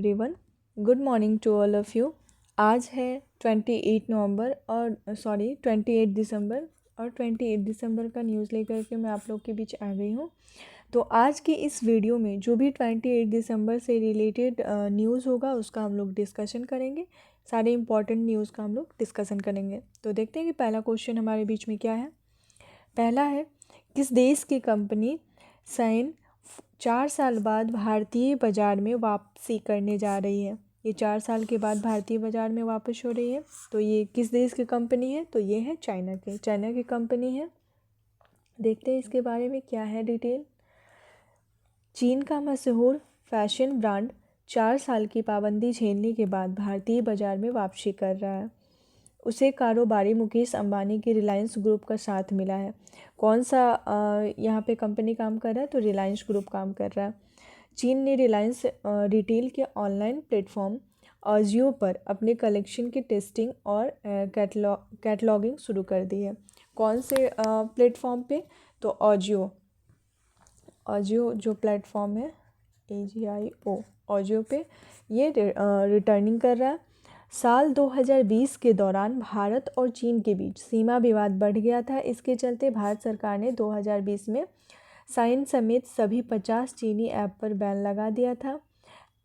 Everyone, good morning to all of you. आज है 28 दिसंबर और 28 दिसंबर का न्यूज़ लेकर के मैं आप लोग के बीच आ गई हूँ। तो आज की इस वीडियो में जो भी 28 दिसंबर से रिलेटेड न्यूज़ होगा उसका हम लोग डिस्कशन करेंगे। सारे इंपॉर्टेंट न्यूज़ का हम लोग डिस्कशन करेंगे। तो देखते हैं कि पहला क्वेश्चन हमारे बीच में क्या है। पहला है, किस देश की कंपनी साइन 4 साल बाद भारतीय बाज़ार में वापसी करने जा रही है। ये 4 साल के बाद भारतीय बाज़ार में वापस हो रही है। तो ये किस देश की कंपनी है? तो ये है चाइना की कंपनी है। देखते हैं इसके बारे में क्या है डिटेल। चीन का मशहूर फैशन ब्रांड 4 साल की पाबंदी झेलने के बाद भारतीय बाज़ार में वापसी कर रहा है। उसे कारोबारी मुकेश अंबानी की रिलायंस ग्रुप का साथ मिला है। कौन सा यहाँ पे कंपनी काम कर रहा है? तो रिलायंस ग्रुप काम कर रहा है। चीन ने रिलायंस रिटेल के ऑनलाइन प्लेटफॉर्म ऑजियो पर अपने कलेक्शन की टेस्टिंग और कैटलॉगिंग शुरू कर दी है। कौन से प्लेटफॉर्म पे? तो ऑजियो जो प्लेटफॉर्म है AGIO ऑजियो पे ये रिटर्निंग कर रहा है। साल 2020 के दौरान भारत और चीन के बीच सीमा विवाद बढ़ गया था। इसके चलते भारत सरकार ने 2020 में साइन समेत सभी 50 चीनी ऐप पर बैन लगा दिया था।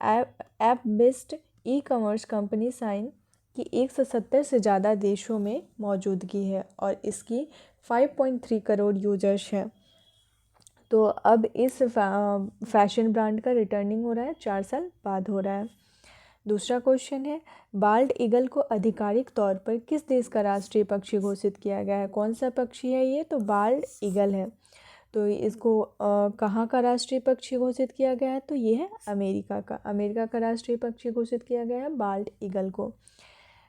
App based e commerce company sign की 170 से ज़्यादा देशों में मौजूदगी है और इसकी 5.3 करोड़ यूजर्स हैं। तो अब इस फैशन ब्रांड का रिटर्निंग हो रहा है, 4 साल बाद हो रहा है। दूसरा क्वेश्चन है, बाल्ड ईगल को आधिकारिक तौर पर किस देश का राष्ट्रीय पक्षी घोषित किया गया है? कौन सा पक्षी है ये? तो बाल्ड ईगल है। तो इसको कहाँ का राष्ट्रीय पक्षी घोषित किया गया है? तो ये है अमेरिका का राष्ट्रीय पक्षी घोषित किया गया है बाल्ड ईगल को।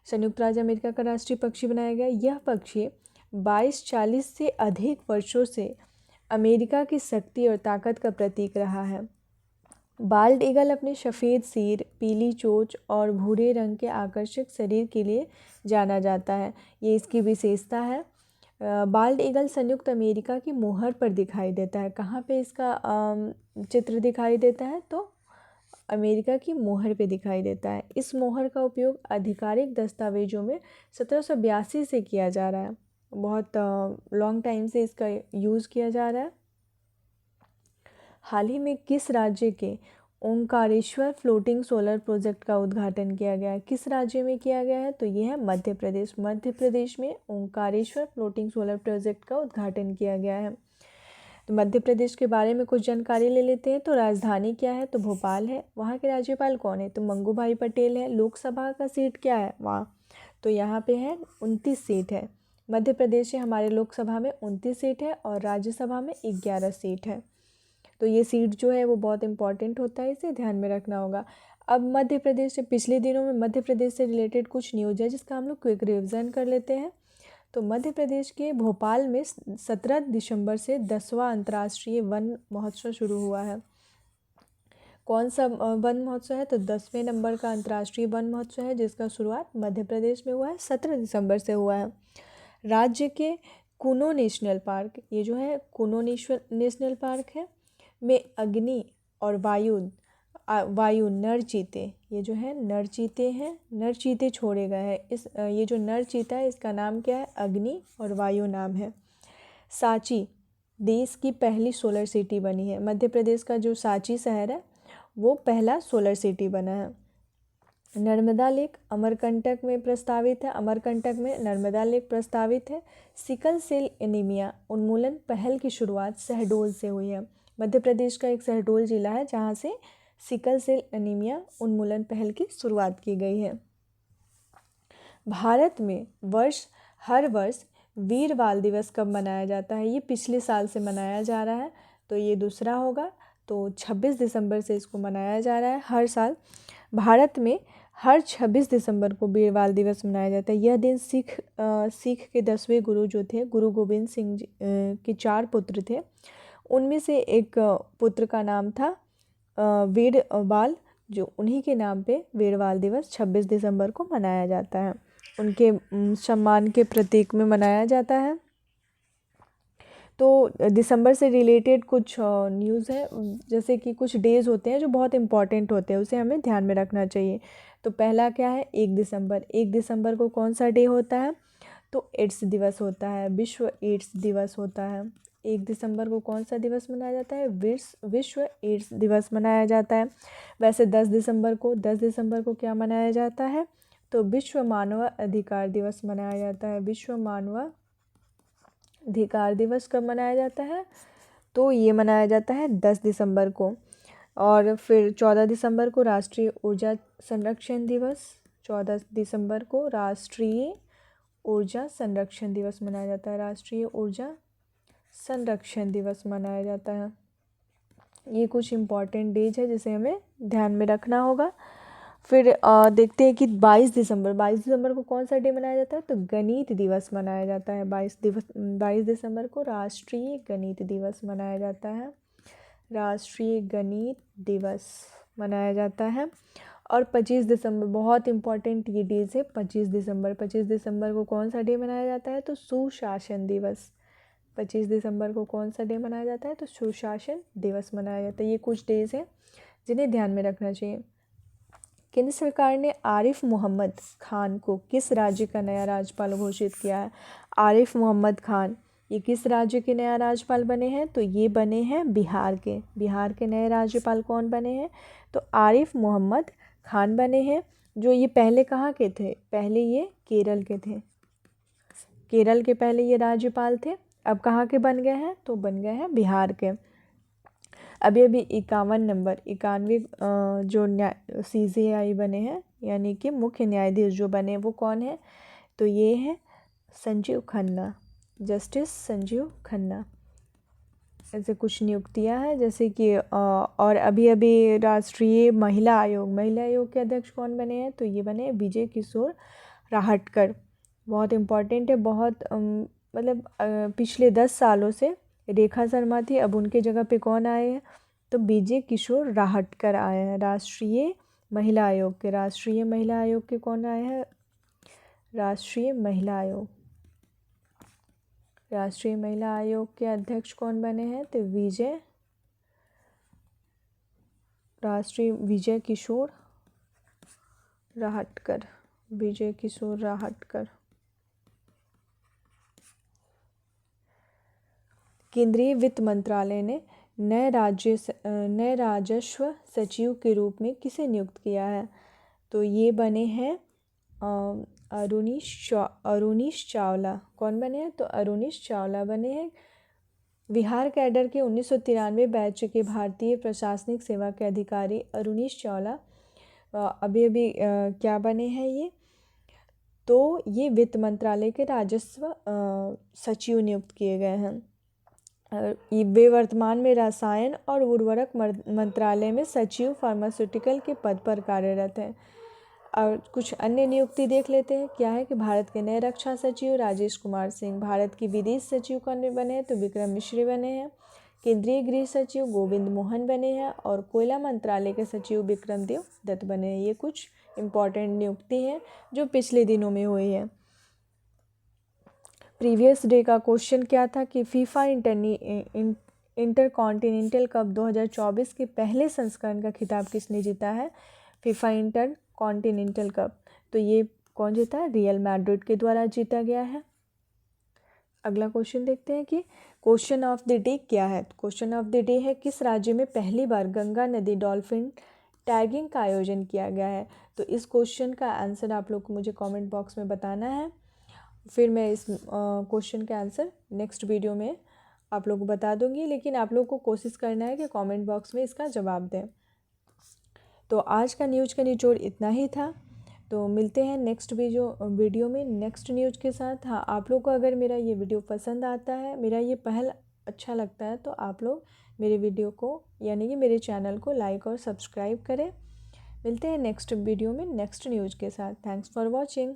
संयुक्त राज्य अमेरिका का राष्ट्रीय पक्षी बनाया गया। यह पक्षी 2240 से अधिक वर्षों से अमेरिका की शक्ति और ताकत का प्रतीक रहा है। बाल्ड ईगल अपने सफ़ेद सिर, पीली चोंच और भूरे रंग के आकर्षक शरीर के लिए जाना जाता है। ये इसकी विशेषता है। बाल्ड ईगल संयुक्त अमेरिका की मोहर पर दिखाई देता है। कहाँ पे इसका चित्र दिखाई देता है? तो अमेरिका की मोहर पे दिखाई देता है। इस मोहर का उपयोग आधिकारिक दस्तावेजों में 1782 से किया जा रहा है। बहुत लॉन्ग टाइम से इसका यूज़ किया जा रहा है। हाल ही में किस राज्य के ओंकारेश्वर फ्लोटिंग सोलर प्रोजेक्ट का उद्घाटन किया गया है? किस राज्य में किया गया है? तो ये है मध्य प्रदेश। मध्य प्रदेश में ओंकारेश्वर फ्लोटिंग सोलर प्रोजेक्ट का उद्घाटन किया गया है। तो मध्य प्रदेश के बारे में कुछ जानकारी ले लेते हैं। तो राजधानी क्या है? तो भोपाल है। वहाँ के राज्यपाल कौन है? तो मंगू भाई पटेल है। लोकसभा का सीट क्या है वहाँ? तो यहाँ पे है 29 सीट है। मध्य प्रदेश से हमारे लोकसभा में 29 सीट है और राज्यसभा में 11 सीट है। तो ये सीट जो है वो बहुत इंपॉर्टेंट होता है, इसे ध्यान में रखना होगा। अब मध्य प्रदेश से पिछले दिनों में मध्य प्रदेश से रिलेटेड कुछ न्यूज़ है जिसका हम लोग क्विक रिविज़न कर लेते हैं। तो मध्य प्रदेश के भोपाल में 17 दिसंबर से 10वां अंतर्राष्ट्रीय वन महोत्सव शुरू हुआ है। कौन सा वन महोत्सव है? तो 10वें नंबर का अंतर्राष्ट्रीय वन महोत्सव है जिसका शुरुआत मध्य प्रदेश में हुआ है, 17 दिसंबर से हुआ है। राज्य के कुनो नेशनल पार्क, ये जो है कुनो नेशनल पार्क है, में अग्नि और वायु नर चीते, ये जो है नर चीते हैं, नर चीते छोड़े गए हैं। ये जो नर चीता है इसका नाम क्या है? अग्नि और वायु नाम है। सांची देश की पहली सोलर सिटी बनी है। मध्य प्रदेश का जो सांची शहर है वो पहला सोलर सिटी बना है। नर्मदा लेक अमरकंटक में प्रस्तावित है। अमरकंटक में नर्मदा लेक प्रस्तावित है। सिकल सेल एनीमिया उन्मूलन पहल की शुरुआत शहडोल से हुई है। मध्य प्रदेश का एक शहडोल जिला है जहाँ से सिकल सेल एनीमिया उन्मूलन पहल की शुरुआत की गई है। भारत में हर वर्ष वीर बाल दिवस कब मनाया जाता है? ये पिछले साल से मनाया जा रहा है, तो ये दूसरा होगा। तो 26 दिसंबर से इसको मनाया जा रहा है हर साल। भारत में हर 26 दिसंबर को वीर बाल दिवस मनाया जाता है। यह दिन सिख के 10वें गुरु जो थे, गुरु गोविंद सिंह जी के 4 पुत्र थे। उनमें से एक पुत्र का नाम था वीर बाल, जो उन्हीं के नाम पे वीर बाल दिवस 26 दिसंबर को मनाया जाता है। उनके सम्मान के प्रतीक में मनाया जाता है। तो दिसंबर से रिलेटेड कुछ न्यूज़ है, जैसे कि कुछ डेज़ होते हैं जो बहुत इंपॉर्टेंट होते हैं, उसे हमें ध्यान में रखना चाहिए। तो पहला क्या है, 1 दिसंबर। 1 दिसंबर को कौन सा डे होता है, तो एड्स दिवस होता है, विश्व एड्स दिवस होता है। 1 दिसंबर को कौन सा दिवस मनाया जाता है, विश्व एड्स दिवस मनाया जाता है। वैसे 10 दिसंबर को क्या मनाया जाता है, तो विश्व मानव अधिकार दिवस मनाया जाता है। विश्व मानव अधिकार दिवस कब मनाया जाता है, तो ये मनाया जाता है 10 दिसंबर को। और फिर 14 दिसंबर को राष्ट्रीय ऊर्जा संरक्षण दिवस, 14 दिसंबर को राष्ट्रीय ऊर्जा संरक्षण दिवस मनाया जाता है। राष्ट्रीय ऊर्जा संरक्षण दिवस मनाया जाता है। ये कुछ इम्पॉर्टेंट डेज है जिसे हमें ध्यान में रखना होगा। फिर देखते हैं कि 22 दिसंबर को कौन सा डे मनाया जाता है, तो गणित दिवस मनाया जाता है। 22 दिसंबर को राष्ट्रीय गणित दिवस मनाया जाता है। राष्ट्रीय गणित दिवस मनाया जाता है। और 25 दिसंबर, बहुत इम्पॉर्टेंट ये डेज है। 25 दिसंबर को कौन सा डे मनाया जाता है, तो सुशासन दिवस। 25 दिसंबर को कौन सा डे मनाया जाता है, तो सुशासन दिवस मनाया जाता है। ये कुछ डेज हैं जिन्हें ध्यान में रखना चाहिए। केंद्र सरकार ने आरिफ मोहम्मद खान को किस राज्य का नया राज्यपाल घोषित किया है। आरिफ मोहम्मद खान ये किस राज्य के नया राज्यपाल बने हैं, तो ये बने हैं बिहार के। बिहार के नए राज्यपाल कौन बने हैं, तो आरिफ मोहम्मद खान बने हैं। जो ये पहले कहाँ के थे, पहले ये केरल के थे। केरल के पहले ये राज्यपाल थे, अब कहाँ के बन गए हैं, तो बन गए हैं बिहार के। अभी 91 जो CJI बने हैं, यानी कि मुख्य न्यायाधीश जो बने वो कौन है, तो ये है संजीव खन्ना, जस्टिस संजीव खन्ना। ऐसे कुछ नियुक्तियां हैं, जैसे कि और अभी राष्ट्रीय महिला आयोग के अध्यक्ष कौन बने हैं, तो ये बने विजय किशोर राहटकर। बहुत इम्पॉर्टेंट है, बहुत मतलब पिछले 10 सालों से रेखा शर्मा थी, अब उनके जगह पे कौन आए हैं, तो विजय किशोर राहटकर आए हैं राष्ट्रीय महिला आयोग के। राष्ट्रीय महिला आयोग के कौन आए हैं, राष्ट्रीय महिला आयोग के अध्यक्ष कौन बने हैं, तो विजय किशोर राहटकर। केंद्रीय वित्त मंत्रालय ने नए राजस्व सचिव के रूप में किसे नियुक्त किया है, तो ये बने हैं अरुणीश चावला। कौन बने हैं, तो अरुणीश चावला बने हैं। बिहार कैडर के 1993 बैच के भारतीय प्रशासनिक सेवा के अधिकारी अरुणीश चावला अभी क्या बने हैं ये, तो ये वित्त मंत्रालय के राजस्व सचिव नियुक्त किए गए हैं। वे वर्तमान में रसायन और उर्वरक मंत्रालय में सचिव फार्मास्यूटिकल के पद पर कार्यरत हैं। और कुछ अन्य नियुक्ति देख लेते हैं, क्या है कि भारत के नए रक्षा सचिव राजेश कुमार सिंह, भारत की विदेश सचिव कौन बने हैं, तो विक्रम मिश्री बने हैं। केंद्रीय गृह सचिव गोविंद मोहन बने हैं और कोयला मंत्रालय के सचिव विक्रम देव दत्त बने हैं। ये कुछ इम्पॉर्टेंट नियुक्ति हैं जो पिछले दिनों में हुई है। प्रीवियस डे का क्वेश्चन क्या था कि फीफा इंटरकॉन्टिनेंटल कप 2024 के पहले संस्करण का खिताब किसने जीता है, फीफा इंटरकॉन्टिनेंटल कप, तो ये कौन जीता है, रियल मैड्रिड के द्वारा जीता गया है। अगला क्वेश्चन देखते हैं कि क्वेश्चन ऑफ द डे क्या है। क्वेश्चन ऑफ द डे है, किस राज्य में पहली बार गंगा नदी डॉल्फिन टैगिंग का आयोजन किया गया है। तो इस क्वेश्चन का आंसर आप लोग को मुझे कमेंट बॉक्स में बताना है, फिर मैं इस क्वेश्चन का आंसर नेक्स्ट वीडियो में आप लोग को बता दूंगी, लेकिन आप लोग को कोशिश करना है कि कमेंट बॉक्स में इसका जवाब दें। तो आज का न्यूज़ का निचोड़ इतना ही था, तो मिलते हैं नेक्स्ट वीडियो में नेक्स्ट न्यूज़ के साथ। हाँ, आप लोग को अगर मेरा ये वीडियो पसंद आता है, मेरा ये पहल अच्छा लगता है, तो आप लोग मेरे वीडियो को यानी कि मेरे चैनल को लाइक और सब्सक्राइब करें। मिलते हैं नेक्स्ट वीडियो में नेक्स्ट न्यूज़ के साथ। Thanks for watching.